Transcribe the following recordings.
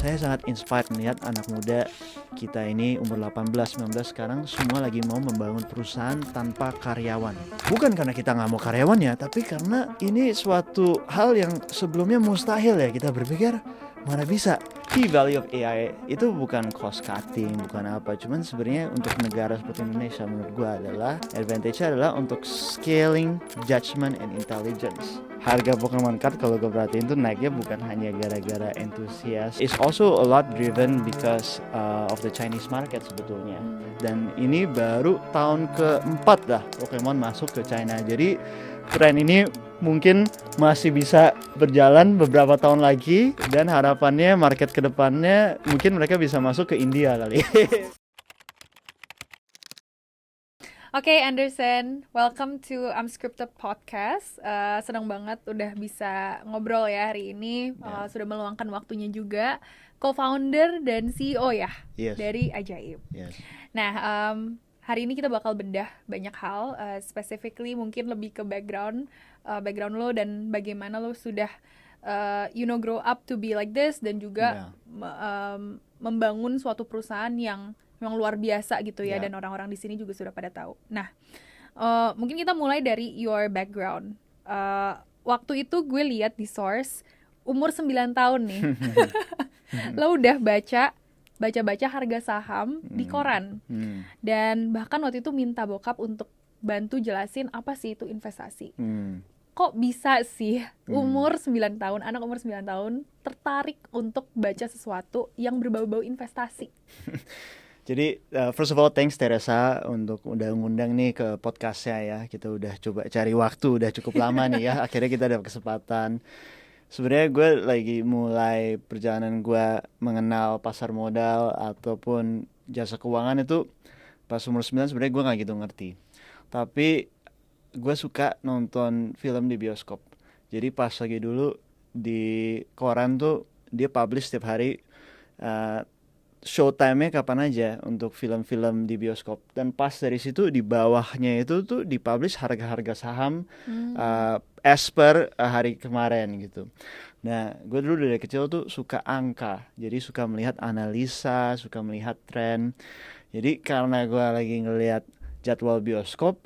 saya sangat inspired melihat anak muda kita ini umur 18-19 sekarang semua lagi mau membangun perusahaan tanpa karyawan. Bukan karena kita nggak mau karyawannya, tapi karena ini suatu hal yang sebelumnya mustahil ya kita berpikir mana bisa. Key value of AI itu bukan cost cutting, bukan apa, cuman sebenarnya untuk negara seperti Indonesia menurut gue adalah advantage-nya adalah untuk scaling judgment and intelligence. Harga Pokemon card kalau gue perhatiin tuh naiknya bukan hanya gara-gara entusias, it's also a lot driven because of the Chinese market sebetulnya. Dan ini baru tahun keempat dah Pokemon masuk ke China, jadi tren ini mungkin masih bisa berjalan beberapa tahun lagi, dan harapannya market kedepannya mungkin mereka bisa masuk ke India kali. Oke, Anderson, welcome to Unscripted Podcast. Senang banget udah bisa ngobrol ya hari ini. Sudah meluangkan waktunya juga. Co-founder dan CEO ya Yes. dari Ajaib. Yes. Nah, hari ini kita bakal bedah banyak hal. Specifically mungkin lebih ke background lo dan bagaimana lo sudah grow up to be like this, dan juga membangun suatu perusahaan yang memang luar biasa gitu ya, dan orang-orang di sini juga sudah pada tahu. Nah, mungkin kita mulai dari your background. Waktu itu gue lihat di source umur 9 tahun nih. Lo udah baca harga saham di koran. Dan bahkan waktu itu minta bokap untuk bantu jelasin apa sih itu investasi. Kok bisa sih umur 9 tahun, anak umur 9 tahun tertarik untuk baca sesuatu yang berbau-bau investasi? Jadi first of all thanks Teresa untuk udah ngundang nih ke podcastnya ya. Kita udah coba cari waktu udah cukup lama nih ya. Akhirnya kita ada kesempatan. Sebenarnya gue lagi mulai perjalanan gue mengenal pasar modal ataupun jasa keuangan itu pas umur 9. Sebenarnya gue nggak gitu ngerti. Tapi gue suka nonton film di bioskop. Jadi pas lagi dulu di koran tuh dia publish setiap hari showtime-nya kapan aja untuk film-film di bioskop. Dan pas dari situ di bawahnya itu tuh dipublish harga-harga saham as per hari kemarin gitu. Nah, gue dulu dari kecil tuh suka angka. Jadi suka melihat analisa, suka melihat tren. Jadi karena gue lagi ngelihat jadwal bioskop,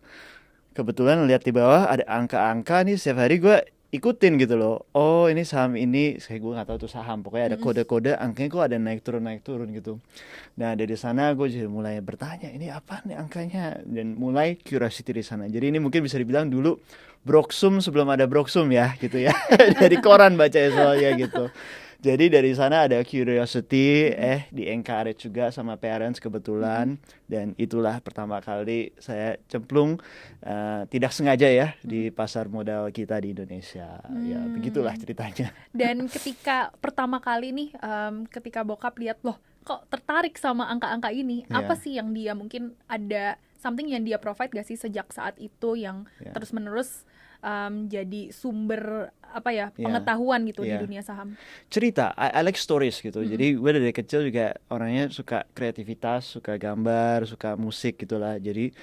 kebetulan lihat di bawah ada angka-angka nih, setiap hari gue ikutin gitu loh. Oh ini saham ini, saya gue nggak tahu tuh saham, pokoknya ada kode-kode angkanya kok ada naik turun gitu. Nah dari sana gue jadi mulai bertanya ini apa nih angkanya, dan mulai curiosity di sana. Jadi ini mungkin bisa dibilang dulu Broksum sebelum ada Broksum ya gitu ya. Dari koran baca soalnya gitu. Jadi dari sana ada curiosity, di encourage juga sama parents kebetulan, dan itulah pertama kali saya cemplung tidak sengaja ya di pasar modal kita di Indonesia. Ya begitulah ceritanya. Dan ketika pertama kali nih, ketika bokap lihat loh kok tertarik sama angka-angka ini, apa sih yang dia mungkin ada something yang dia provide gak sih sejak saat itu yang terus menerus jadi sumber pengetahuan gitu di dunia saham? Cerita, I like stories gitu. Jadi gue dari kecil juga orangnya suka kreativitas, suka gambar, suka musik gitulah. Jadi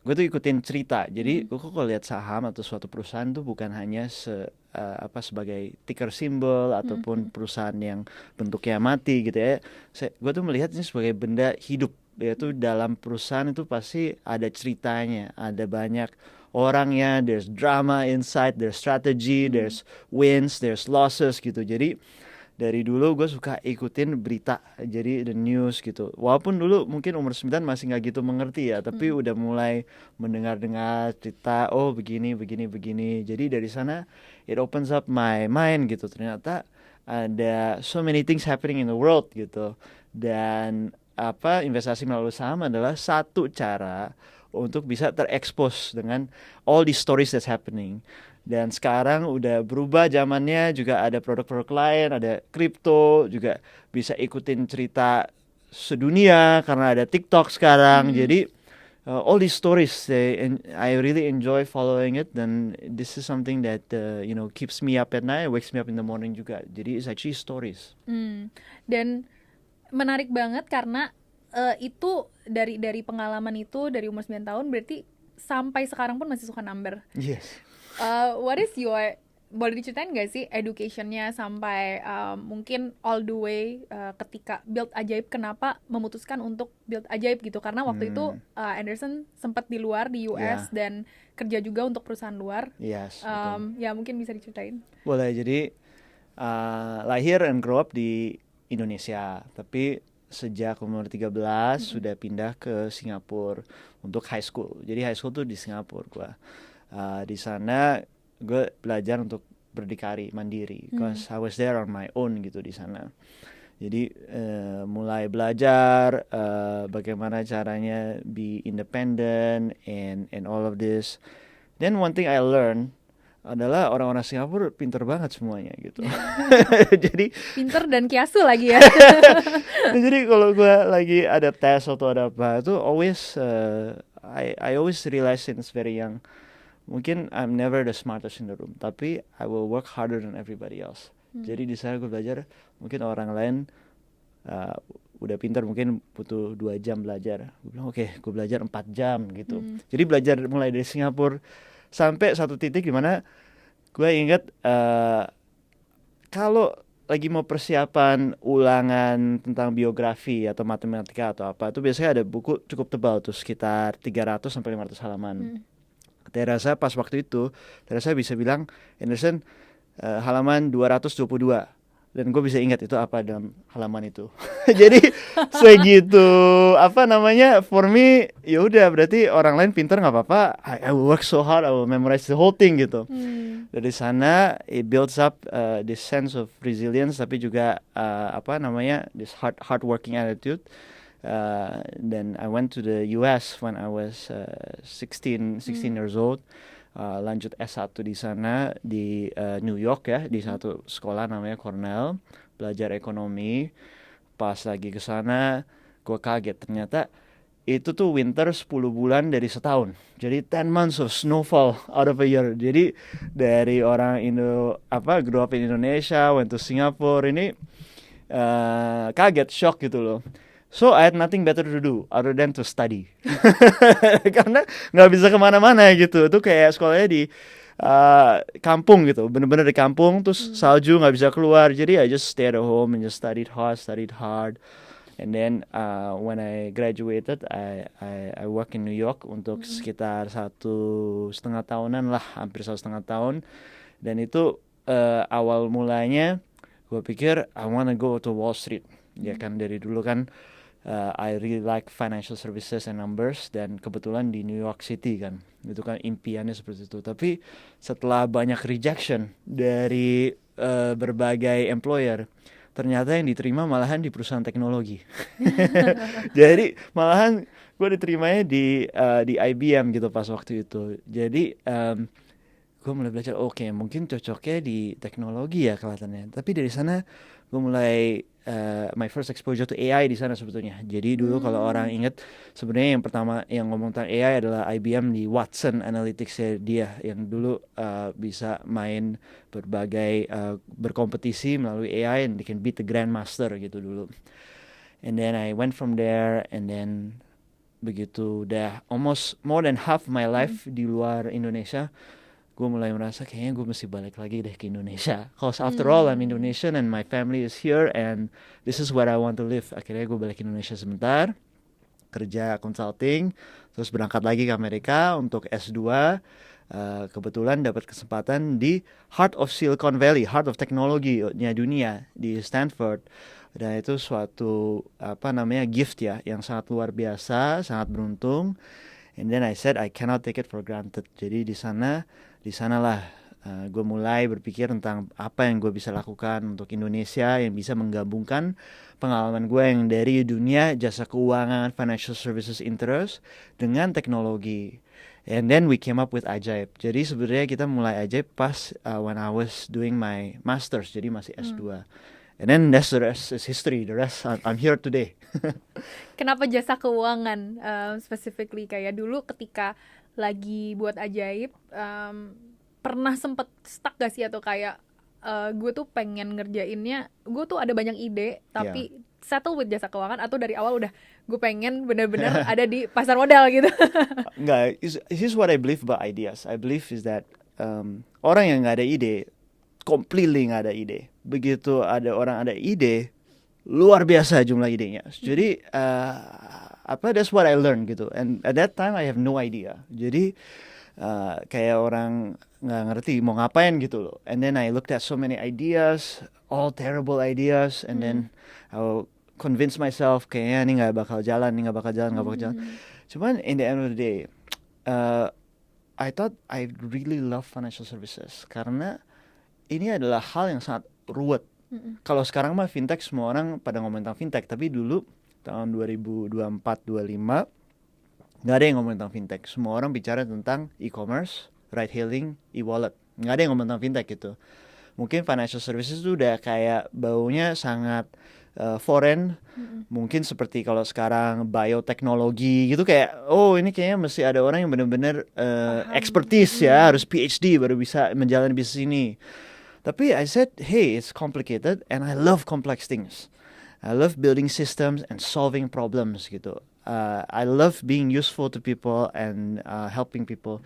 gue tuh ikutin cerita. Jadi gue kalau lihat saham atau suatu perusahaan tuh bukan hanya sebagai ticker symbol ataupun perusahaan yang bentuknya mati gitu ya. Gue tuh melihat ini sebagai benda hidup. Yaitu dalam perusahaan itu pasti ada ceritanya, ada banyak orangnya, there's drama inside, there's strategy, there's wins, there's losses gitu. Jadi dari dulu gue suka ikutin berita, jadi the news gitu. Walaupun dulu mungkin umur 9 masih gak gitu mengerti ya, tapi udah mulai mendengar-dengar cerita, oh begini. Jadi dari sana it opens up my mind gitu. Ternyata ada so many things happening in the world gitu. Dan investasi melalui saham adalah satu cara untuk bisa terekspos dengan all these stories that's happening. Dan sekarang udah berubah zamannya, juga ada produk-produk lain, ada kripto, juga bisa ikutin cerita sedunia karena ada TikTok sekarang. Jadi all these stories, I really enjoy following it, dan this is something that keeps me up at night, wakes me up in the morning juga. Jadi it's actually stories. Dan menarik banget karena itu dari pengalaman itu dari umur 9 tahun berarti sampai sekarang pun masih suka number. Yes. What is your boleh diceritain nggak sih educationnya sampai mungkin all the way ketika Build Ajaib, kenapa memutuskan untuk Build Ajaib gitu? Karena waktu itu Anderson sempat di luar di US dan kerja juga untuk perusahaan luar. Yes, betul. Ya mungkin bisa diceritain. Boleh, jadi lahir and grow up di Indonesia, tapi sejak umur 13 sudah pindah ke Singapura untuk high school. Jadi high school tuh di Singapura gua. Di sana gue belajar untuk berdikari mandiri, because I was there on my own gitu di sana. Jadi mulai belajar bagaimana caranya be independent and all of this. Then one thing I learned adalah orang-orang Singapura pinter banget semuanya gitu. Jadi pinter dan kiasu lagi ya. jadi kalau gue lagi ada tes atau ada apa itu always I always realize since very young, mungkin I'm never the smartest in the room, tapi I will work harder than everybody else. Jadi di sana gue belajar, mungkin orang lain udah pintar mungkin butuh 2 jam belajar. Gue bilang oke, gue belajar 4 jam gitu. Jadi belajar mulai dari Singapura sampai satu titik dimana gue ingat kalau lagi mau persiapan ulangan tentang biografi atau matematika atau apa, itu biasanya ada buku cukup tebal tuh, sekitar 300 sampai 500 halaman. Terasa pas waktu itu, Terasa bisa bilang, Anderson, halaman 222. Dan gue bisa ingat itu apa dalam halaman itu. Jadi segitu, apa namanya, for me, ya udah berarti orang lain pintar nggak apa-apa. I will work so hard, I will memorize the whole thing gitu. Dari sana, it builds up this sense of resilience, tapi juga apa namanya, this hard working attitude. Then I went to the US when I was 16 years old. Lanjut S1 di sana di New York ya, di satu sekolah namanya Cornell, belajar ekonomi. Pas lagi ke sana, gue kaget ternyata itu tuh winter 10 bulan dari setahun. Jadi 10 months of snowfall out of a year. Jadi dari orang grew up in Indonesia, went to Singapore, ini kaget, shock gitu loh. So I had nothing better to do other than to study. Karena nggak bisa kemana-mana gitu. Itu kayak sekolahnya di kampung gitu, bener-bener di kampung, terus salju nggak bisa keluar. Jadi I just stayed at home and just studied hard. And then when I graduated, I work in New York untuk sekitar 1,5 tahunan lah, hampir 1,5 tahun. Dan itu awal mulanya gue pikir I wanna go to Wall Street. Ya kan, dari dulu kan I really like financial services and numbers, dan kebetulan di New York City kan, itu kan impiannya seperti itu. Tapi setelah banyak rejection dari berbagai employer, ternyata yang diterima malahan di perusahaan teknologi. Jadi malahan gue diterimanya di IBM gitu pas waktu itu. Jadi gue mulai belajar, oke, mungkin cocoknya di teknologi ya kelihatannya. Tapi dari sana gue mulai my first exposure to AI di sana sebetulnya. Jadi dulu kalau orang ingat, sebenarnya yang pertama yang ngomong tentang AI adalah IBM di Watson Analytics dia, yang dulu bisa main berbagai berkompetisi melalui AI, and they can beat the grandmaster gitu dulu. And then I went from there, and then begitu udah almost more than half my life di luar Indonesia, gue mulai merasa kayaknya gue mesti balik lagi deh ke Indonesia. Cause after all I'm Indonesian and my family is here and this is where I want to live. Akhirnya gue balik ke Indonesia sebentar, kerja consulting, terus berangkat lagi ke Amerika untuk S2. Kebetulan dapat kesempatan di Heart of Silicon Valley, Heart of Technology-nya dunia di Stanford. Dan itu suatu gift ya, yang sangat luar biasa, sangat beruntung. And then I said I cannot take it for granted. Jadi di sanalah gue mulai berpikir tentang apa yang gue bisa lakukan untuk Indonesia, yang bisa menggabungkan pengalaman gue yang dari dunia jasa keuangan, financial services interest, dengan teknologi. And then we came up with Ajaib. Jadi sebenarnya kita mulai Ajaib pas when I was doing my masters, jadi masih S2. And then the rest is history. The rest I'm here today. Kenapa jasa keuangan specifically? Kayak dulu ketika lagi buat Ajaib, pernah sempet stuck gak sih, atau kayak gue tuh pengen ngerjainnya, gue tuh ada banyak ide tapi settle with jasa keuangan, atau dari awal udah gue pengen bener-bener ada di pasar modal gitu? Enggak, here's what I believe about ideas. I believe is that orang yang nggak ada ide completely nggak ada ide. Begitu ada orang ada ide, luar biasa jumlah idenya. Jadi that's what I learned gitu. And at that time I have no idea. Jadi kayak orang nggak ngerti mau ngapain gitu loh. And then I looked at so many ideas, all terrible ideas, and then I will convince myself kayaknya ini nggak bakal jalan. Cuman in the end of the day, I thought I really love financial services karena ini adalah hal yang sangat ruwet. Kalau sekarang mah fintech semua orang pada ngomong tentang fintech, tapi dulu tahun 2024-25 nggak ada yang ngomong tentang fintech. Semua orang bicara tentang e-commerce, ride-hailing, e-wallet. Nggak ada yang ngomong tentang fintech gitu. Mungkin financial services itu udah kayak baunya sangat foreign. Mungkin seperti kalau sekarang bioteknologi gitu kayak, oh ini kayaknya mesti ada orang yang benar-benar expertise ya, harus PhD baru bisa menjalani bisnis ini. Tapi I said, hey, it's complicated and I love complex things. I love building systems and solving problems gitu. I love being useful to people and helping people.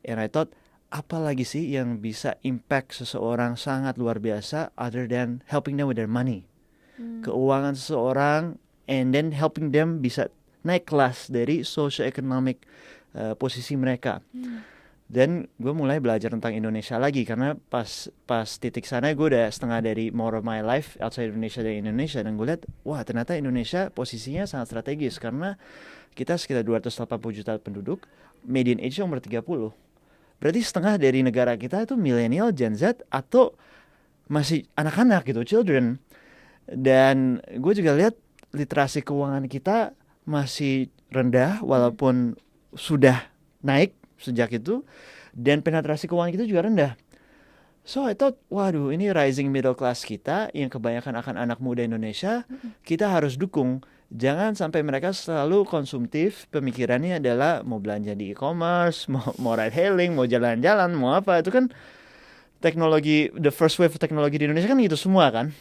And I thought, apa lagi sih yang bisa impact seseorang sangat luar biasa other than helping them with their money. Keuangan seseorang and then helping them bisa naik kelas dari socio-economic posisi mereka. Dan gue mulai belajar tentang Indonesia lagi karena pas titik sana gue udah setengah dari more of my life outside Indonesia dari Indonesia, dan gue lihat wah ternyata Indonesia posisinya sangat strategis karena kita sekitar 280 juta penduduk, median age umur 30. Berarti setengah dari negara kita itu milenial, Gen Z atau masih anak-anak gitu, children. Dan gue juga lihat literasi keuangan kita masih rendah walaupun sudah naik sejak itu, dan penetrasi keuangan kita juga rendah. So I thought, waduh ini rising middle class kita yang kebanyakan akan anak muda Indonesia, kita harus dukung. Jangan sampai mereka selalu konsumtif, pemikirannya adalah mau belanja di e-commerce, mau ride hailing, mau jalan-jalan, mau apa. Itu kan teknologi, the first wave of teknologi di Indonesia kan gitu semua kan.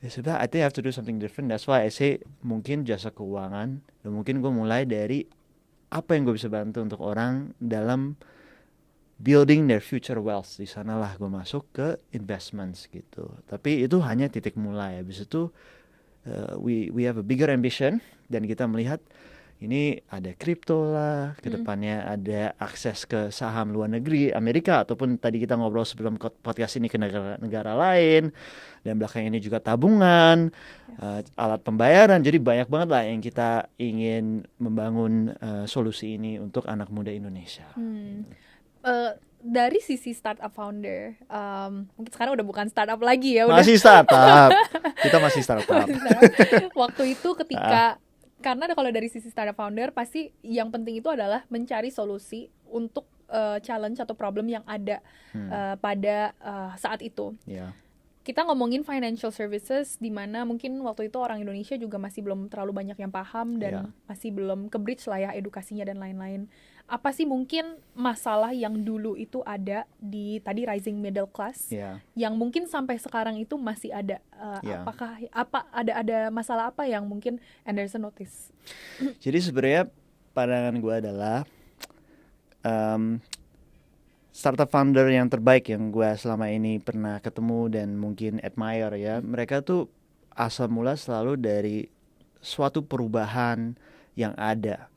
Ya sudah, I think I have to do something different. That's why I say mungkin jasa keuangan, dan mungkin gue mulai dari apa yang gue bisa bantu untuk orang dalam building their future wealth. Di sanalah gue masuk ke investments gitu. Tapi itu hanya titik mulai. Habis itu we have a bigger ambition, dan kita melihat ini ada kripto lah, kedepannya ada akses ke saham luar negeri, Amerika, ataupun tadi kita ngobrol sebelum podcast ini ke negara-negara lain, dan belakang ini juga tabungan, alat pembayaran. Jadi banyak banget lah yang kita ingin membangun solusi ini untuk anak muda Indonesia. Dari sisi startup founder, mungkin sekarang udah bukan startup lagi ya, masih startup. Kita masih startup. Waktu itu ketika karena kalau dari sisi startup founder pasti yang penting itu adalah mencari solusi untuk challenge atau problem yang ada pada saat itu. Kita ngomongin financial services di mana mungkin waktu itu orang Indonesia juga masih belum terlalu banyak yang paham dan masih belum ke bridge lah ya edukasinya dan lain-lain. Apa sih mungkin masalah yang dulu itu ada di tadi rising middle class yang mungkin sampai sekarang itu masih ada? Apakah ada masalah apa yang mungkin Anderson notice? Jadi sebenarnya pandangan gue adalah startup founder yang terbaik yang gue selama ini pernah ketemu dan mungkin admire ya, mereka tuh asal mula selalu dari suatu perubahan yang ada.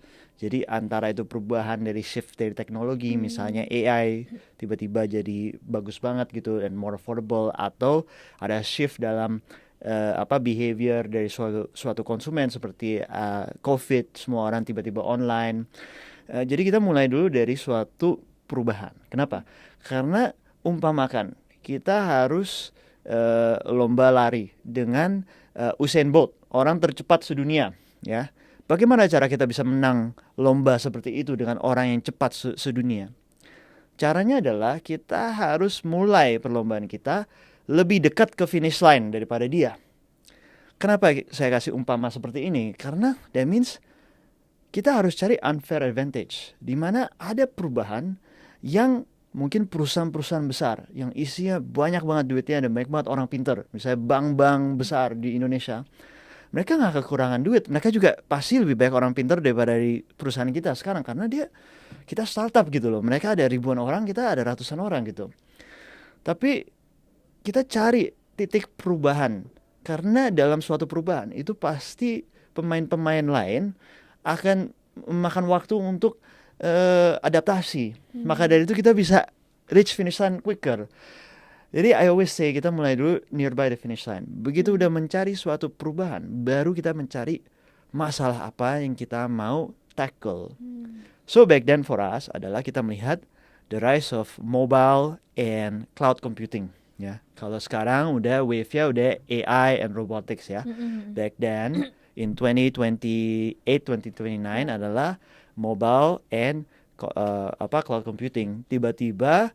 Jadi antara itu perubahan dari shift dari teknologi, misalnya AI tiba-tiba jadi bagus banget gitu dan more affordable, atau ada shift dalam behavior dari suatu konsumen seperti COVID, semua orang tiba-tiba online. Jadi kita mulai dulu dari suatu perubahan. Kenapa? Karena umpamakan kita harus lomba lari dengan Usain Bolt, orang tercepat sedunia, ya. Bagaimana cara kita bisa menang lomba seperti itu dengan orang yang cepat sedunia? Caranya adalah kita harus mulai perlombaan kita lebih dekat ke finish line daripada dia. Kenapa saya kasih umpama seperti ini? Karena that means kita harus cari unfair advantage, di mana ada perubahan yang mungkin perusahaan-perusahaan besar yang isinya banyak banget duitnya dan banyak banget orang pinter, misalnya bank-bank besar di Indonesia, mereka nggak kekurangan duit, mereka juga pasti lebih banyak orang pinter daripada di perusahaan kita sekarang, karena kita startup gitu loh, mereka ada ribuan orang, kita ada ratusan orang gitu. Tapi kita cari titik perubahan. Karena dalam suatu perubahan itu pasti pemain-pemain lain akan memakan waktu untuk adaptasi. Maka dari itu kita bisa reach finish line quicker. Jadi I always say kita mulai dulu nearby the finish line. Begitu udah mencari suatu perubahan, baru kita mencari masalah apa yang kita mau tackle. So back then for us adalah kita melihat the rise of mobile and cloud computing. Ya, kalau sekarang udah wave-nya udah AI and robotics ya. Back then in 2028, 2029 adalah mobile and cloud computing. Tiba-tiba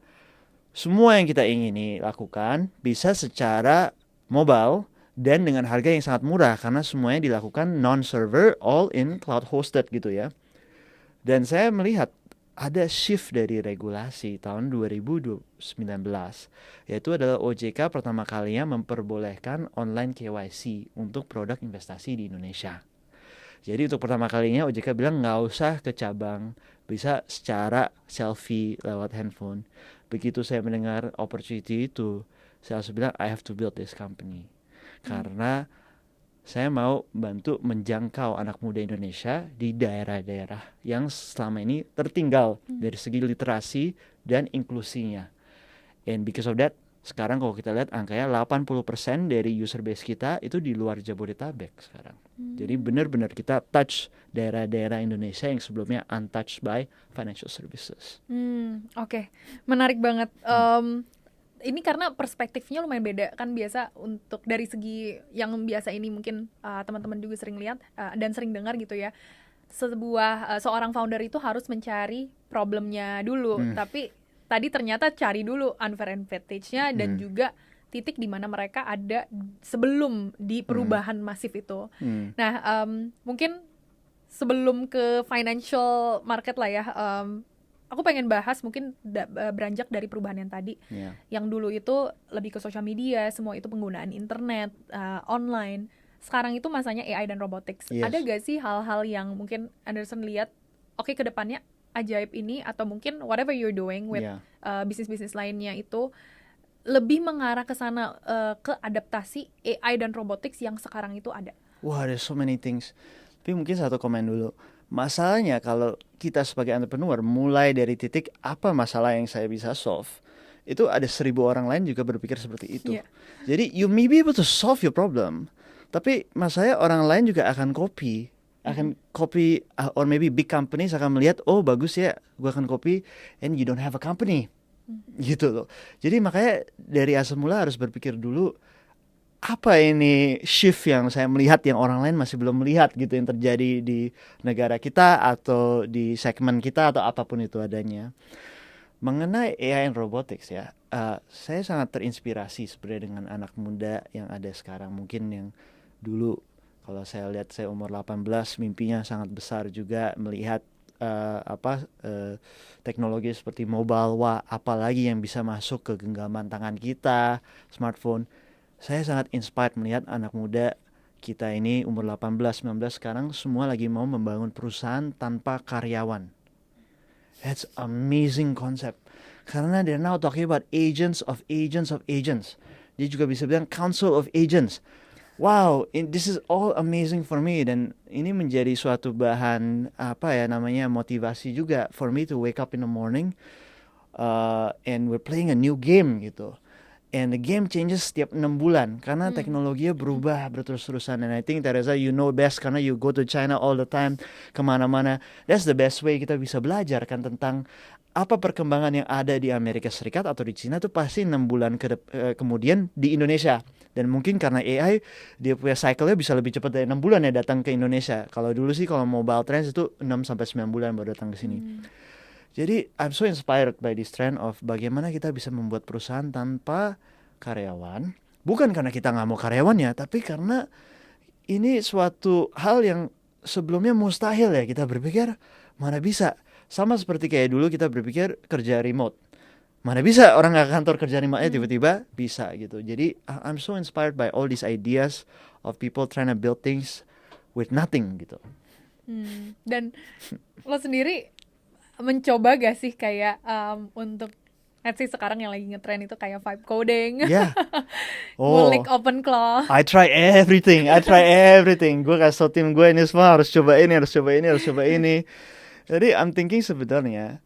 semua yang kita ingini lakukan bisa secara mobile dan dengan harga yang sangat murah karena semuanya dilakukan non-server, all in cloud hosted gitu ya. Dan saya melihat ada shift dari regulasi tahun 2019, yaitu adalah OJK pertama kalinya memperbolehkan online KYC untuk produk investasi di Indonesia. Jadi untuk pertama kalinya OJK bilang nggak usah ke cabang, bisa secara selfie lewat handphone. Begitu saya mendengar opportunity itu, saya langsung bilang I have to build this company. Karena saya mau bantu menjangkau anak muda Indonesia di daerah-daerah yang selama ini tertinggal dari segi literasi dan inklusinya. And because of that, sekarang kalau kita lihat angkanya 80% dari user base kita itu di luar Jabodetabek sekarang. Jadi benar-benar kita touch daerah-daerah Indonesia yang sebelumnya untouched by financial services. Oke. Menarik banget. Ini karena perspektifnya lumayan beda kan, biasa untuk dari segi yang biasa ini mungkin teman-teman juga sering lihat dan sering dengar gitu ya, seorang founder itu harus mencari problemnya dulu, tapi tadi ternyata cari dulu unfair advantage-nya dan juga titik di mana mereka ada sebelum di perubahan masif itu. Nah, mungkin sebelum ke financial market lah ya, aku pengen bahas mungkin beranjak dari perubahan yang tadi, yang dulu itu lebih ke sosial media, semua itu penggunaan internet, online. Sekarang itu masanya AI dan robotics. Ada gak sih hal-hal yang mungkin Anderson lihat, oke, ke depannya ajaib ini, atau mungkin whatever you're doing with bisnis-bisnis lainnya itu lebih mengarah ke sana, ke adaptasi AI dan robotics yang sekarang itu ada? Wah, there's so many things. Tapi mungkin satu komen dulu. Masalahnya kalau kita sebagai entrepreneur mulai dari titik apa masalah yang saya bisa solve, itu ada 1000 orang lain juga berpikir seperti itu. Jadi you may be able to solve your problem, tapi masalahnya orang lain juga akan copy, or maybe big companies akan melihat, oh bagus ya, gue akan copy, and you don't have a company, gitu loh. Jadi makanya dari asal mula harus berpikir dulu, apa ini shift yang saya melihat yang orang lain masih belum melihat gitu, yang terjadi di negara kita atau di segmen kita atau apapun itu adanya. Mengenai AI and robotics ya, saya sangat terinspirasi sebenarnya dengan anak muda yang ada sekarang. Mungkin yang dulu kalau saya lihat, saya umur 18, mimpinya sangat besar juga melihat teknologi seperti mobile, apalagi yang bisa masuk ke genggaman tangan kita, smartphone. Saya sangat inspired melihat anak muda kita ini umur 18, 19 sekarang semua lagi mau membangun perusahaan tanpa karyawan. That's amazing concept. Karena they're now talking about agents of agents of agents. Dia juga bisa bilang council of agents. Wow, this is all amazing for me, dan ini menjadi suatu bahan motivasi juga for me to wake up in the morning and we're playing a new game gitu. And the game changes setiap 6 bulan karena teknologinya berubah berterus-terusan. And I think Teresa, you know best karena you go to China all the time, kemana-mana. That's the best way kita bisa belajar kan tentang apa perkembangan yang ada di Amerika Serikat atau di China itu pasti 6 bulan kemudian di Indonesia. Dan mungkin karena AI dia punya cycle-nya bisa lebih cepat dari 6 bulan ya datang ke Indonesia. Kalau dulu sih kalau mobile trends itu 6-9 bulan baru datang ke sini. Jadi I'm so inspired by this trend of bagaimana kita bisa membuat perusahaan tanpa karyawan. Bukan karena kita nggak mau karyawannya, tapi karena ini suatu hal yang sebelumnya mustahil ya kita berpikir, mana bisa. Sama seperti kayak dulu kita berpikir kerja remote. Mana bisa orang nggak kantor kerja remote-nya tiba-tiba bisa gitu. Jadi I'm so inspired by all these ideas of people trying to build things with nothing gitu. Dan lo sendiri mencoba gak sih kayak untuk Let's say sekarang yang lagi ngetrend itu kayak vibe coding, Ya, ngulik oh, OpenClaw. I try everything. Gue kasih tau tim gue ini semua harus coba ini, harus coba ini, harus coba ini. Jadi I'm thinking sebenarnya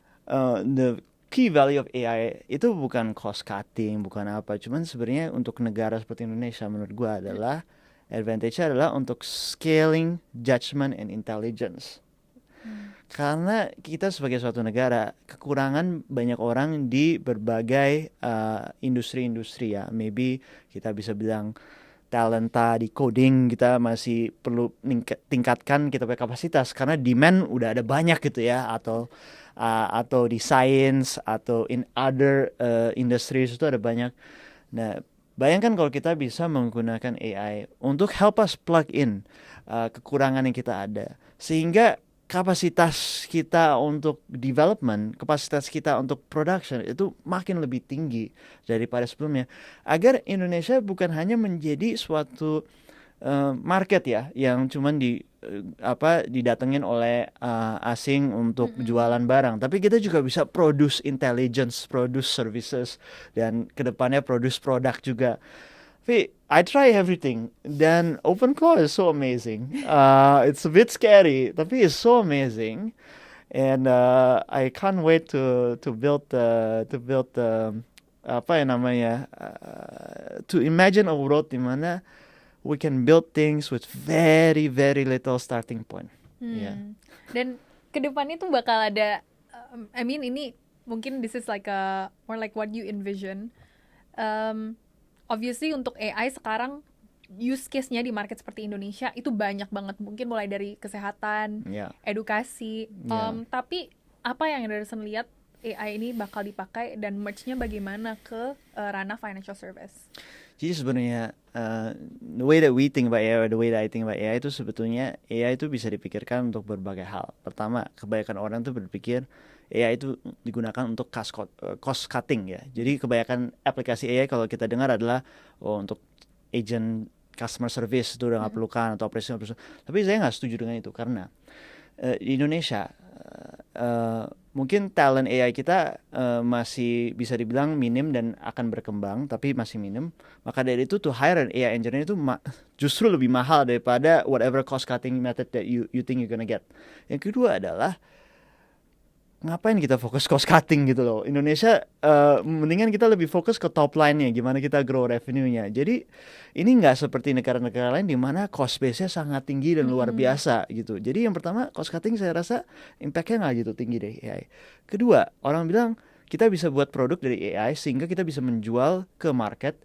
the key value of AI itu bukan cost cutting, bukan apa. Cuman sebenarnya untuk negara seperti Indonesia menurut gue adalah advantage-nya adalah untuk scaling judgment and intelligence. Karena kita sebagai suatu negara kekurangan banyak orang di berbagai industri-industri ya. Maybe kita bisa bilang talenta di coding kita masih perlu tingkatkan kita punya kapasitas karena demand udah ada banyak gitu ya, atau di science atau in other industries itu ada banyak. Nah, bayangkan kalau kita bisa menggunakan AI untuk help us plug in kekurangan yang kita ada, sehingga kapasitas kita untuk development, kapasitas kita untuk production itu makin lebih tinggi daripada sebelumnya. Agar Indonesia bukan hanya menjadi suatu market ya yang cuman didatengin oleh asing untuk jualan barang, tapi kita juga bisa produce intelligence, produce services, dan kedepannya produce produk juga. Tapi I try everything dan OpenClaw is so amazing. It's a bit scary, tapi it's so amazing, and I can't wait to build apa ya namanya, to imagine a world di mana we can build things with very very little starting point. Yeah. Dan kedepannya tuh bakal ada, I mean ini mungkin this is like a more like what you envision. Obviously untuk AI sekarang use case-nya di market seperti Indonesia itu banyak banget, mungkin mulai dari kesehatan, edukasi. Tapi apa yang Anderson lihat AI ini bakal dipakai dan merge-nya bagaimana ke ranah financial service? Jadi sebenarnya the way that we think about AI, or the way that I think about AI itu sebetulnya AI itu bisa dipikirkan untuk berbagai hal. Pertama, kebanyakan orang tuh berpikir AI itu digunakan untuk cost cutting ya. Jadi kebanyakan aplikasi AI kalau kita dengar adalah untuk agent customer service itu udah nggak perlukan, atau operational. Tapi saya nggak setuju dengan itu karena di Indonesia mungkin talent AI kita masih bisa dibilang minim dan akan berkembang, tapi masih minim. Maka dari itu to hire an AI engineer itu justru lebih mahal daripada whatever cost cutting method that you think you're gonna get. Yang kedua adalah ngapain kita fokus cost cutting gitu loh. Indonesia mendingan kita lebih fokus ke top line-nya, gimana kita grow revenue-nya. Jadi ini nggak seperti negara-negara lain di mana cost base-nya sangat tinggi dan luar biasa gitu. Jadi yang pertama, cost cutting saya rasa impact-nya nggak gitu tinggi deh AI. Kedua, orang bilang kita bisa buat produk dari AI sehingga kita bisa menjual ke market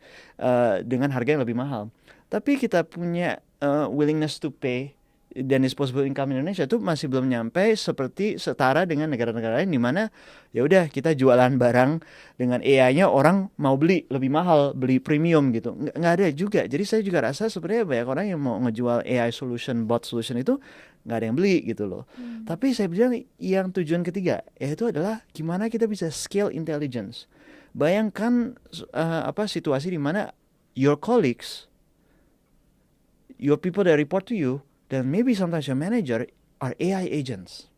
dengan harga yang lebih mahal. Tapi kita punya willingness to pay dan disposable income Indonesia itu masih belum nyampe seperti setara dengan negara-negara lain di mana ya udah kita jualan barang dengan AI-nya orang mau beli lebih mahal, beli premium gitu. Nggak ada juga. Jadi saya juga rasa sebenarnya banyak orang yang mau ngejual AI solution, bot solution itu nggak ada yang beli gitu loh. Tapi saya bilang yang tujuan ketiga yaitu adalah gimana kita bisa scale intelligence. Bayangkan situasi di mana your colleagues, your people that report to you, dan maybe sometimes your manager are AI agents.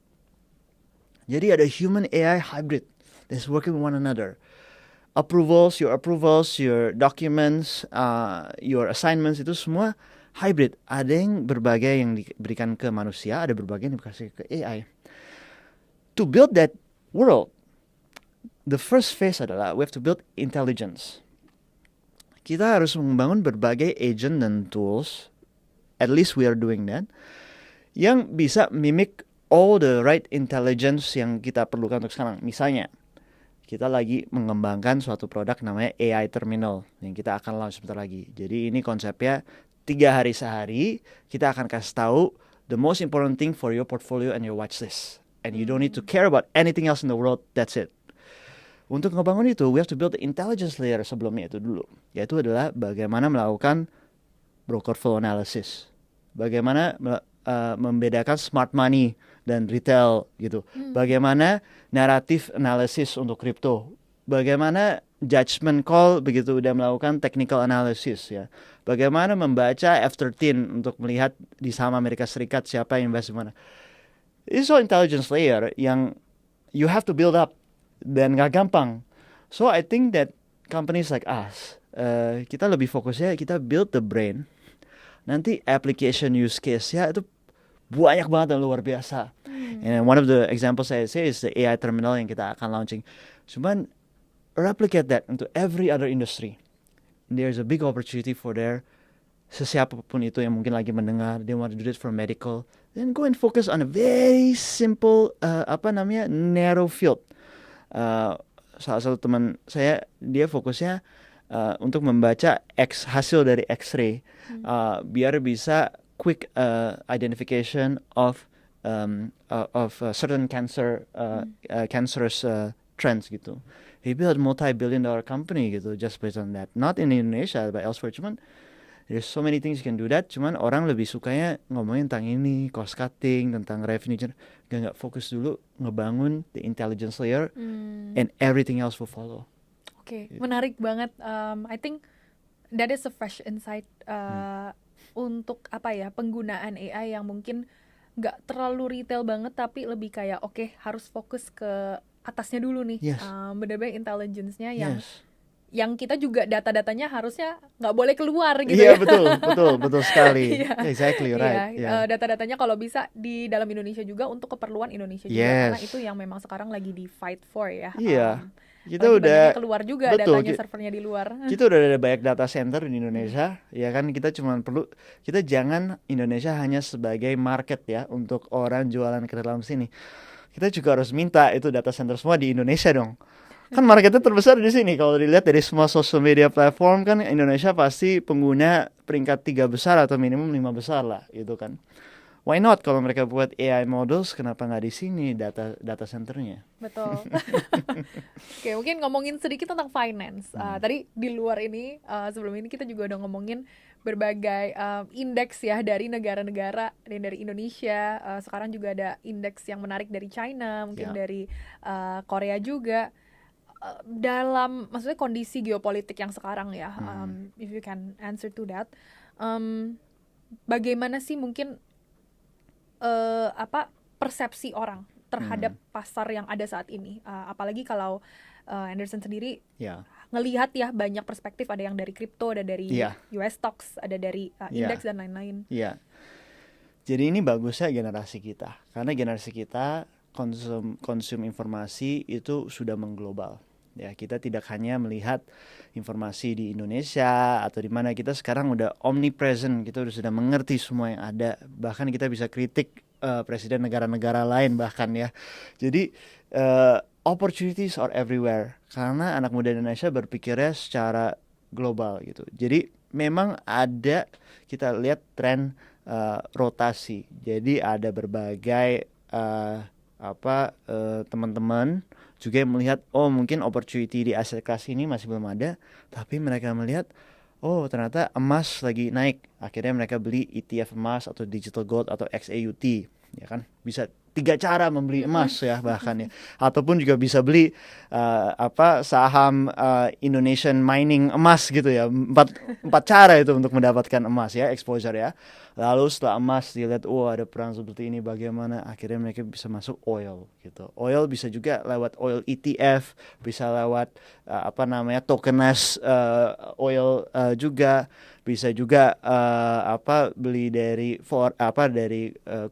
Jadi ada human AI hybrid that's working with one another. Your approvals, your documents, your assignments itu semua hybrid. Ada yang berbagai yang diberikan ke manusia, ada berbagai yang dikasih ke AI. To build that world, the first phase adalah we have to build intelligence. Kita harus membangun berbagai agent dan tools. At least we are doing that, yang bisa mimic all the right intelligence yang kita perlukan untuk sekarang. Misalnya, kita lagi mengembangkan suatu produk namanya AI Terminal yang kita akan launch sebentar lagi. Jadi ini konsepnya 3 hari sehari kita akan kasih tahu the most important thing for your portfolio and your watch list. And you don't need to care about anything else in the world, that's it. Untuk ngebangun itu, we have to build the intelligence layer sebelumnya itu dulu. Yaitu adalah bagaimana melakukan broker flow analysis, bagaimana membedakan smart money dan retail gitu, bagaimana naratif analysis untuk crypto, bagaimana judgment call begitu udah melakukan technical analysis ya, bagaimana membaca F13 untuk melihat di saham Amerika Serikat siapa yang invest di mana. It's all intelligence layer yang you have to build up dan gak gampang. So I think that companies like us, kita lebih fokusnya kita build the brain. Nanti application use case-nya itu banyak banget dan luar biasa. And one of the examples saya say is the AI terminal yang kita akan launching. Cuman replicate that into every other industry. There's a big opportunity for sesiapapun itu yang mungkin lagi mendengar, they want to do it for medical, then go and focus on a very simple narrow field. Salah satu teman saya, dia fokusnya untuk membaca hasil dari X-ray, biar bisa quick identification of certain cancerous trends gitu. He built a multi-billion-dollar company gitu just based on that. Not in Indonesia but elsewhere. Cuman there's so many things you can do that. Cuman orang lebih sukanya ngomongin tentang ini, cost cutting, tentang revenue. Nggak fokus dulu ngebangun the intelligence layer, and everything else will follow. Oke, menarik banget. I think that is a fresh insight untuk penggunaan AI yang mungkin nggak terlalu retail banget, tapi lebih kayak harus fokus ke atasnya dulu nih. Yes. Benar-benar intelligence-nya yang Yes. yang kita juga data-datanya harusnya nggak boleh keluar gitu Iya, ya. betul sekali. Iya. Exactly right. Iya, data-datanya kalau bisa di dalam Indonesia juga untuk keperluan Indonesia juga, Yes. karena itu yang memang sekarang lagi di fight for ya. Iya. Kita Lagi udah banyaknya keluar juga betul, datanya, servernya di luar. kita udah ada banyak data center di Indonesia, ya kan. Kita jangan Indonesia hanya sebagai market ya untuk orang jualan ke dalam sini. Kita juga harus minta itu data center semua di Indonesia dong. Kan marketnya terbesar di sini. Kalau dilihat dari semua social media platform kan Indonesia pasti pengguna peringkat 3 besar atau minimum 5 besar lah gitu kan. Why not kalau mereka buat AI models, kenapa nggak di sini data centernya? Betul. Oke, mungkin ngomongin sedikit tentang finance. Tadi di luar ini, sebelum ini kita juga udah ngomongin berbagai indeks ya dari negara-negara, dan dari Indonesia. Sekarang juga ada indeks yang menarik dari China, mungkin dari Korea juga. Dalam maksudnya kondisi geopolitik yang sekarang ya, if you can answer to that, bagaimana sih mungkin persepsi orang terhadap pasar yang ada saat ini, apalagi kalau Anderson sendiri ngelihat ya banyak perspektif, ada yang dari kripto, ada dari US stocks, ada dari indeks dan lain-lain. Iya. Jadi ini bagusnya generasi kita, karena generasi kita konsum informasi itu sudah mengglobal. Ya, kita tidak hanya melihat informasi di Indonesia atau di mana, kita sekarang udah omnipresent, kita sudah mengerti semua yang ada, bahkan kita bisa kritik presiden negara-negara lain bahkan ya. Jadi opportunities are everywhere karena anak muda Indonesia berpikirnya secara global gitu. Jadi memang ada, kita lihat tren rotasi. Jadi ada berbagai teman-teman juga yang melihat, oh mungkin opportunity di aset kelas ini masih belum ada, tapi mereka melihat, oh ternyata emas lagi naik, akhirnya mereka beli ETF emas atau digital gold atau XAUT, ya kan, bisa 3 cara membeli emas ya bahkan ya, ataupun juga bisa beli saham Indonesian mining emas gitu ya, 4 cara itu untuk mendapatkan emas ya, exposure ya. Lalu setelah emas dilihat, ada perang seperti ini, bagaimana, akhirnya mereka bisa masuk oil gitu. Oil bisa juga lewat oil ETF, bisa lewat tokenized oil juga, bisa juga beli dari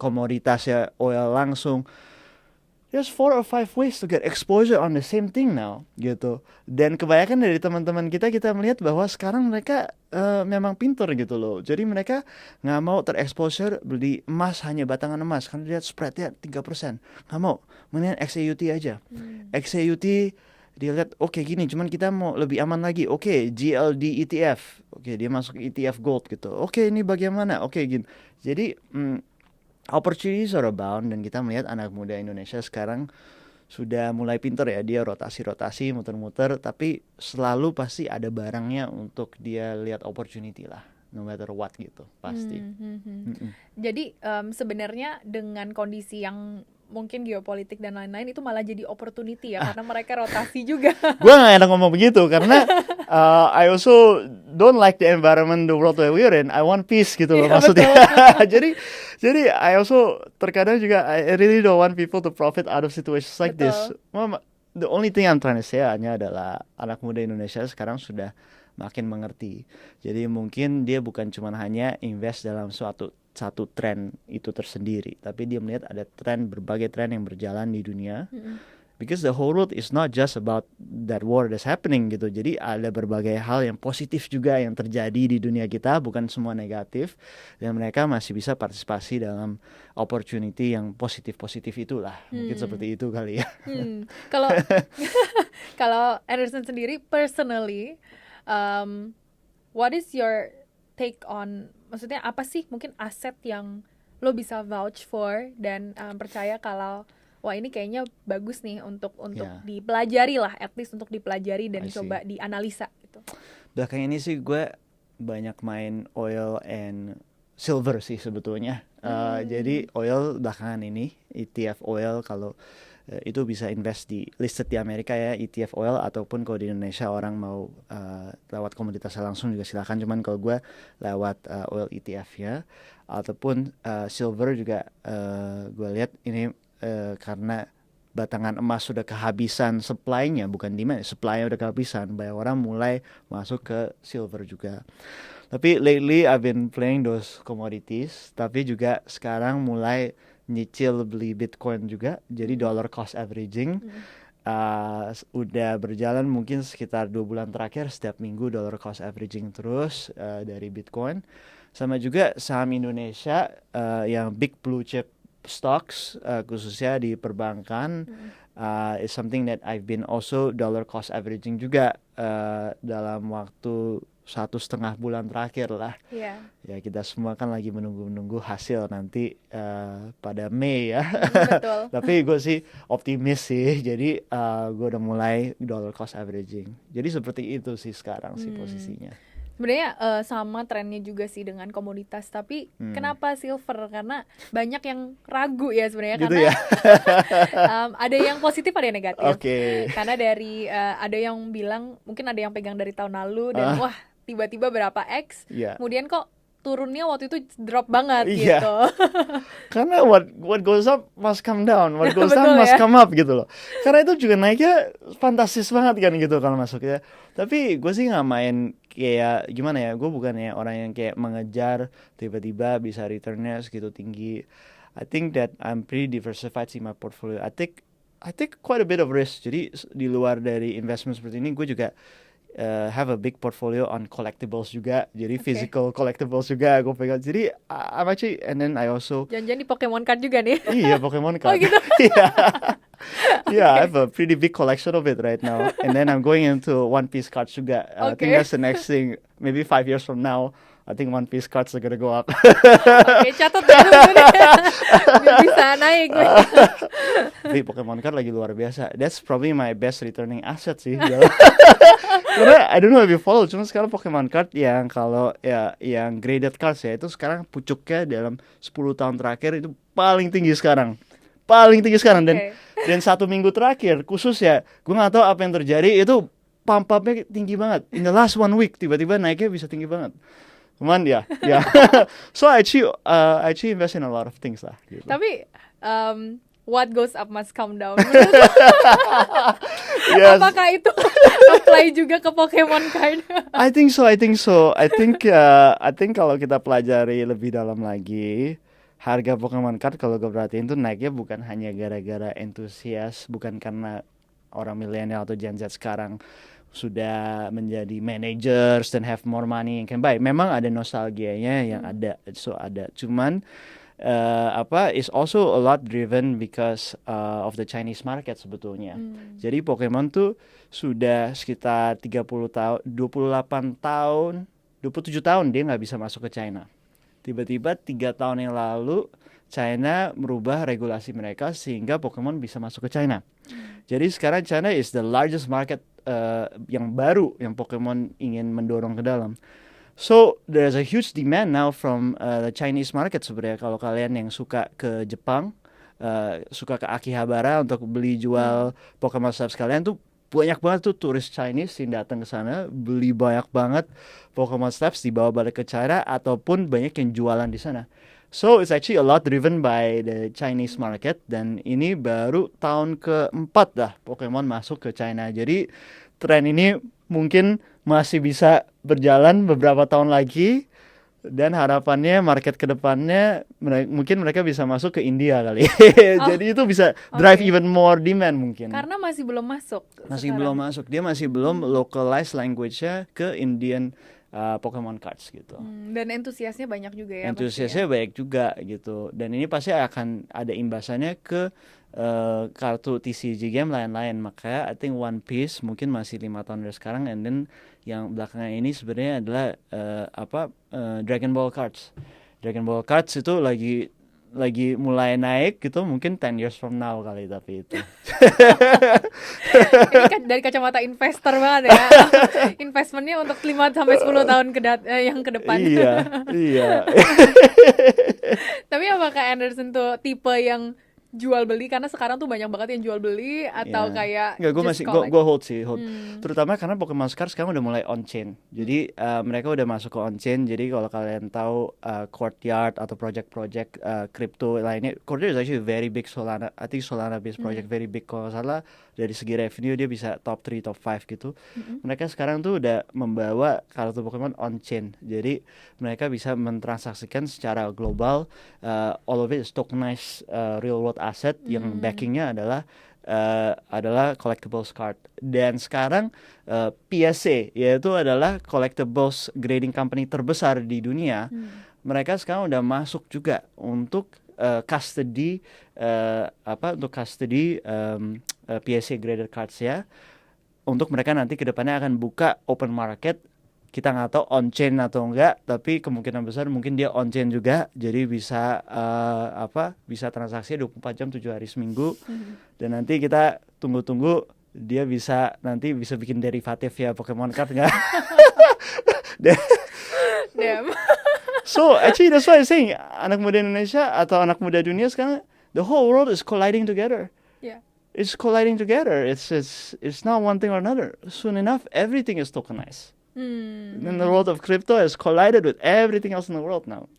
komoditasnya oil langsung. There's 4 or 5 ways to get exposure on the same thing now gitu. Dan kebanyakan dari teman-teman kita melihat bahwa sekarang mereka memang pintar gitu loh. Jadi mereka nggak mau terexposure beli emas, hanya batangan emas, karena lihat spreadnya 3%. Nggak mau, mendingan XAUT aja. XAUT dilihat, oke gini, cuman kita mau lebih aman lagi. Oke, GLD ETF. Oke, dia masuk ETF gold gitu. Oke, ini bagaimana? Oke, gini. Jadi opportunities are abound, dan kita melihat anak muda Indonesia sekarang sudah mulai pintar ya, dia rotasi-rotasi, muter-muter, tapi selalu pasti ada barangnya untuk dia lihat opportunity lah, no matter what gitu, pasti. Jadi sebenarnya dengan kondisi yang mungkin geopolitik dan lain-lain, itu malah jadi opportunity ya, karena mereka rotasi juga. Gue gak enak ngomong begitu, karena I also don't like the environment, the world that we're in. I want peace gitu loh, maksudnya. jadi I also terkadang juga I really don't want people to profit out of situations like this. the only thing I'm trying to say hanya adalah anak muda Indonesia sekarang sudah makin mengerti. Jadi mungkin dia bukan cuma hanya invest dalam satu tren itu tersendiri, tapi dia melihat ada berbagai tren yang berjalan di dunia. Because the whole world is not just about that war that's happening gitu. Jadi ada berbagai hal yang positif juga yang terjadi di dunia kita, bukan semua negatif. Dan mereka masih bisa partisipasi dalam opportunity yang positif-positif itulah. Mungkin seperti itu kali ya. Kalau kalau Anderson sendiri personally, what is your take on, maksudnya apa sih mungkin aset yang lo bisa vouch for dan percaya kalau wah ini kayaknya bagus nih untuk dipelajari lah, at least untuk dipelajari dan coba dianalisa gitu. Belakangan ini sih gue banyak main oil and silver sih sebetulnya. Jadi oil belakangan ini ETF oil, kalau itu bisa invest di listed di Amerika ya, ETF oil, ataupun kalau di Indonesia orang mau lewat komoditasnya langsung juga silakan. Cuman kalau gue lewat oil ETF ya, ataupun silver juga gue lihat ini karena batangan emas sudah kehabisan supply-nya, bukan demand, supply-nya udah kehabisan, banyak orang mulai masuk ke silver juga. Tapi lately I've been playing those commodities, tapi juga sekarang mulai nyicil beli Bitcoin juga, jadi dollar cost averaging. Udah berjalan mungkin sekitar 2 bulan terakhir, setiap minggu dollar cost averaging terus dari Bitcoin. Sama juga saham Indonesia yang big blue chip stocks, khususnya di perbankan, is something that I've been also dollar cost averaging juga dalam waktu 1,5 bulan terakhir lah. Yeah. Ya kita semua kan lagi menunggu hasil nanti pada Mei ya. Betul. Tapi gue sih optimis sih, jadi gue udah mulai dollar cost averaging. Jadi seperti itu sih sekarang sih posisinya. Sebenarnya sama trennya juga sih dengan komoditas, tapi kenapa silver? Karena banyak yang ragu ya sebenarnya, gitu karena ya? ada yang positif, ada yang negatif. Oke. Karena dari ada yang bilang mungkin ada yang pegang dari tahun lalu dan wah tiba-tiba berapa X, kemudian kok turunnya waktu itu drop banget gitu. Karena what goes up must come down, what goes down must come up gitu loh. Karena itu juga naiknya fantastis banget kan gitu kalau masuk ya. Tapi gue sih nggak main kayak gimana ya, gue bukan ya orang yang kayak mengejar tiba-tiba bisa returnnya segitu tinggi. I think that I'm pretty diversified sih my portfolio. I take quite a bit of risk. Jadi di luar dari investment seperti ini, gue juga have a big portfolio on collectibles juga. Jadi physical collectibles juga gue pegang. Jadi I'm actually, and then I also jangan-jangan di Pokemon card juga nih. Iya, Pokemon card. Oh gitu. Yeah, I have a pretty big collection of it right now. And then I'm going into One Piece cards juga. I think that's the next thing. Maybe 5 years from now, I think One Piece cards are gonna go up. Oke, catat dulu deh. Biar bisa naik. Tapi Pokemon card lagi luar biasa. That's probably my best returning asset sih. Karena I don't know if you follow, cuma sekarang Pokemon card yang kalau ya yang graded cards ya, itu sekarang pucuknya dalam 10 tahun terakhir itu paling tinggi sekarang. Dan 1 minggu terakhir khusus ya, gue nggak tahu apa yang terjadi, itu pump-upnya tinggi banget. In the last 1 week tiba-tiba naiknya bisa tinggi banget. Cuman ya. So I actually invest in a lot of things lah gitu. Tapi what goes up must come down. Yes. Apakah itu apply juga ke Pokemon card? I think so. I think kalau kita pelajari lebih dalam lagi, harga Pokemon card kalau gue perhatiin tuh naiknya bukan hanya gara-gara entusias, bukan karena orang milenial atau Gen Z sekarang sudah menjadi managers dan have more money and can buy. Memang ada nostalgianya yang ada. Cuman is also a lot driven because of the Chinese market sebetulnya. Jadi Pokemon tuh sudah sekitar 30 tahun, 28 tahun, 27 tahun dia nggak bisa masuk ke China. Tiba-tiba 3 tahun yang lalu China merubah regulasi mereka sehingga Pokemon bisa masuk ke China. Jadi sekarang China is the largest market yang baru yang Pokemon ingin mendorong ke dalam. So there's a huge demand now from the Chinese market sebenarnya. Kalau kalian yang suka ke Jepang, suka ke Akihabara untuk beli jual Pokemon Steps kalian tuh banyak banget tuh turis Chinese yang datang ke sana, beli banyak banget Pokemon Steps dibawa balik ke China ataupun banyak yang jualan di sana. So it's actually a lot driven by the Chinese market, dan ini baru tahun keempat dah Pokemon masuk ke China. Jadi tren ini mungkin masih bisa berjalan beberapa tahun lagi, dan harapannya market kedepannya mungkin mereka bisa masuk ke India kali. Oh, Jadi itu bisa drive oke. even more demand mungkin. Karena masih belum masuk Masih belum sekarang. masuk, dia masih belum localize language-nya ke Indian Pokemon cards gitu. Dan entusiasnya banyak juga ya pasti ya. Antusiasnya banyak juga gitu, dan ini pasti akan ada imbasannya ke kartu TCG game lain-lain. Makanya I think One Piece mungkin masih 5 tahun dari sekarang, and then yang belakangan ini sebenarnya adalah Dragon Ball cards. Dragon Ball cards itu lagi mulai naik gitu, mungkin 10 years from now kali, tapi itu. Ini kan dari kacamata investor banget ya. Investmentnya untuk 5 sampai 10 tahun yang ke depan. Iya, iya. Tapi apakah Anderson tuh tipe yang jual beli, karena sekarang tuh banyak banget yang jual beli, atau Ya. kayak Enggak, gue just masih collect? gue hold sih, hold. Terutama karena Pokemon Scar sekarang udah mulai on chain. Jadi mereka udah masuk ke on chain. Jadi kalau kalian tahu Courtyard atau project-project crypto lainnya, Courtyard is actually very big Solana. I think Solana based project very big, kalau nggak salah dari segi revenue dia bisa top 3, top 5 gitu. Mereka sekarang tuh udah membawa kartu Pokemon on chain. Jadi mereka bisa mentransaksikan secara global, all of it is tokenized real world asset yang backingnya adalah collectibles card. Dan sekarang PSA, yaitu adalah collectibles grading company terbesar di dunia, mereka sekarang udah masuk juga untuk custody PSA graded cards ya. Untuk mereka nanti kedepannya akan buka open market. Kita nggak tahu on chain atau enggak, tapi kemungkinan besar mungkin dia on chain juga. Jadi bisa bisa transaksi 24 jam 7 hari seminggu. Dan nanti kita tunggu-tunggu dia nanti bisa bikin derivatif ya Pokemon card nggak? Damn. So actually that's why I'm saying anak muda Indonesia atau anak muda dunia sekarang, the whole world is colliding together. Ya. It's colliding together. It's not one thing or another. Soon enough, everything is tokenized. And the world of crypto has collided with everything else in the world now.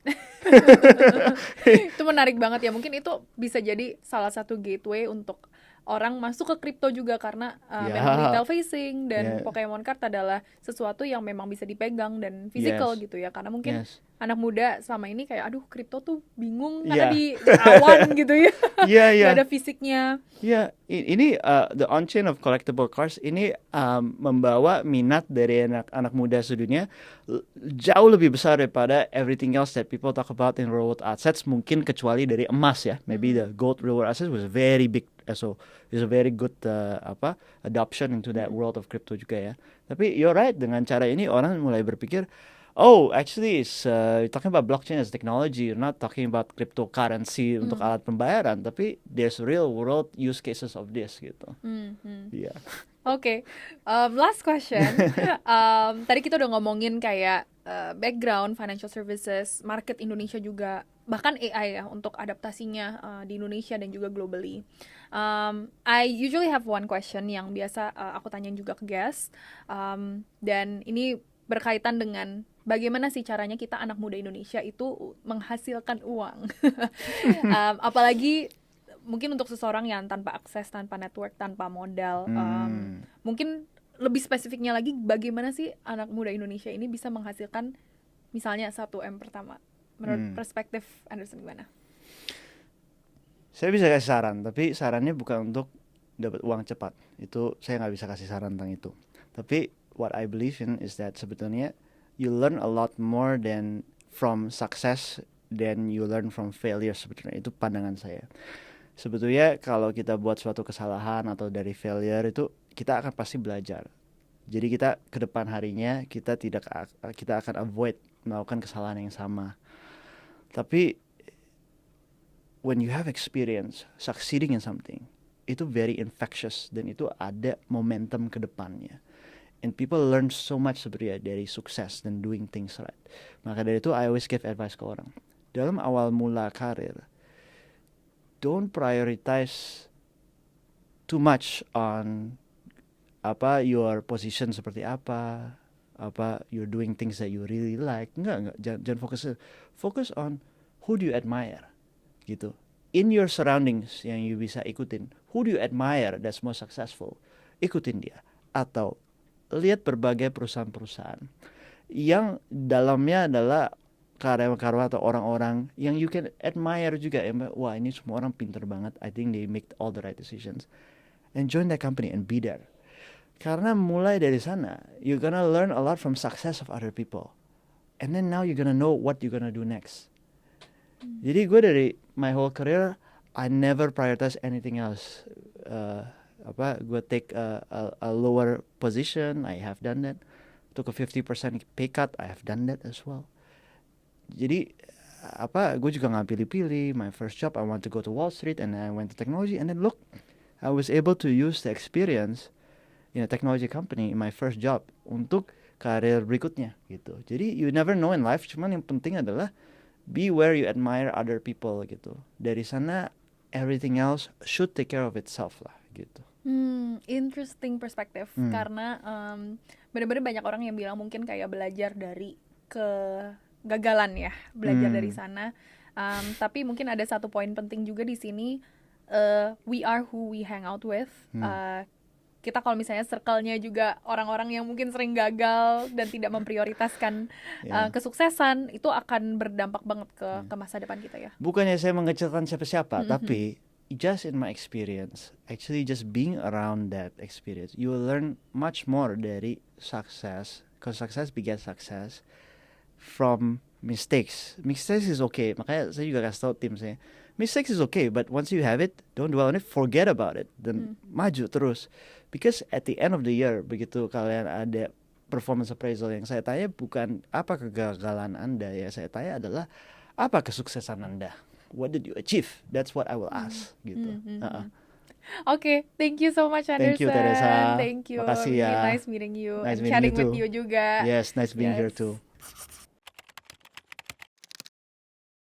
Itu menarik banget ya. Mungkin itu bisa jadi salah satu gateway untuk orang masuk ke kripto juga, karena memang retail facing, dan Pokemon card adalah sesuatu yang memang bisa dipegang dan physical gitu ya. Karena mungkin anak muda selama ini kayak aduh kripto tuh bingung karena di awan gitu ya. Gak ada fisiknya. Ini the on-chain of collectible cards ini membawa minat dari anak muda sedunia jauh lebih besar daripada everything else that people talk about in real world assets, mungkin kecuali dari emas ya. Maybe the gold real world assets was very big, so it's a very good adoption into that world of crypto juga ya. Tapi you're right, dengan cara ini orang mulai berpikir, oh, actually, you're talking about blockchain as technology. You're not talking about cryptocurrency untuk alat pembayaran, tapi there's real world use cases of this gitu. Yeah. Oke, last question. Tadi kita udah ngomongin kayak background financial services, market Indonesia juga, bahkan AI ya untuk adaptasinya di Indonesia dan juga globally. I usually have one question yang biasa aku tanyain juga ke guest, dan ini berkaitan dengan bagaimana sih caranya kita anak muda Indonesia itu menghasilkan uang. Apalagi mungkin untuk seseorang yang tanpa akses, tanpa network, tanpa modal. Mungkin lebih spesifiknya lagi, bagaimana sih anak muda Indonesia ini bisa menghasilkan misalnya 1M pertama? Menurut perspektif Anderson gimana? Saya bisa kasih saran, tapi sarannya bukan untuk dapat uang cepat. Itu saya nggak bisa kasih saran tentang itu. Tapi what I believe in is that sebetulnya you learn a lot more from success than you learn from failure sebetulnya. Itu pandangan saya. Sebetulnya kalau kita buat suatu kesalahan atau dari failure itu kita akan pasti belajar. Jadi kita ke depan harinya kita akan avoid melakukan kesalahan yang sama. Tapi when you have experience succeeding in something, itu very infectious dan itu ada momentum ke depannya. And people learn so much sebenarnya dari sukses dan doing things right. Maka dari itu I always give advice ke orang. Dalam awal mula karir, don't prioritize too much on your position seperti you're doing things that you really like. Enggak, jangan fokus on who do you admire gitu. In your surroundings yang you bisa ikutin, who do you admire that's more successful, ikutin dia. Atau lihat berbagai perusahaan-perusahaan yang dalamnya adalah karyawan-karyawan atau orang-orang yang you can admire juga, wah ini semua orang pinter banget, I think they make all the right decisions, and join that company and be there. Karena mulai dari sana you're gonna learn a lot from success of other people, and then now you're gonna know what you're gonna do next. Jadi gue dari my whole career I never prioritize anything else. Gue take a lower position, I have done that. Took a 50% pay cut, I have done that as well. Jadi gue juga nggak pilih-pilih. My first job I want to go to Wall Street, and then I went to technology, and then look, I was able to use the experience in a technology company in my first job untuk karir berikutnya gitu. Jadi you never know in life, cuman yang penting adalah be where you admire other people gitu. Dari sana everything else should take care of itself lah gitu. Interesting perspective. Karena benar-benar banyak orang yang bilang mungkin kayak belajar dari kegagalan ya, belajar dari sana. Tapi mungkin ada satu poin penting juga di sini, we are who we hang out with. Kita kalau misalnya circle-nya juga orang-orang yang mungkin sering gagal dan tidak memprioritaskan kesuksesan, itu akan berdampak banget ke masa depan kita ya. Bukannya saya mengecilkan siapa-siapa, tapi just in my experience, actually just being around that experience, you will learn much more dari success, because success begets success from mistakes. Mistakes is okay, makanya saya juga kasih tau tim saya, mistakes is okay, but once you have it, don't dwell on it, forget about it, dan maju terus. Because at the end of the year, begitu kalian ada performance appraisal, yang saya tanya bukan apa kegagalan Anda, ya saya tanya adalah apa kesuksesan Anda. What did you achieve? That's what I will ask gitu. Okay, thank you so much, Anderson. Thank you, Teresa. Thank you. Makasih ya. Really nice meeting you Nice and meeting chatting you with too. you juga. Yes, nice being here Yes. too.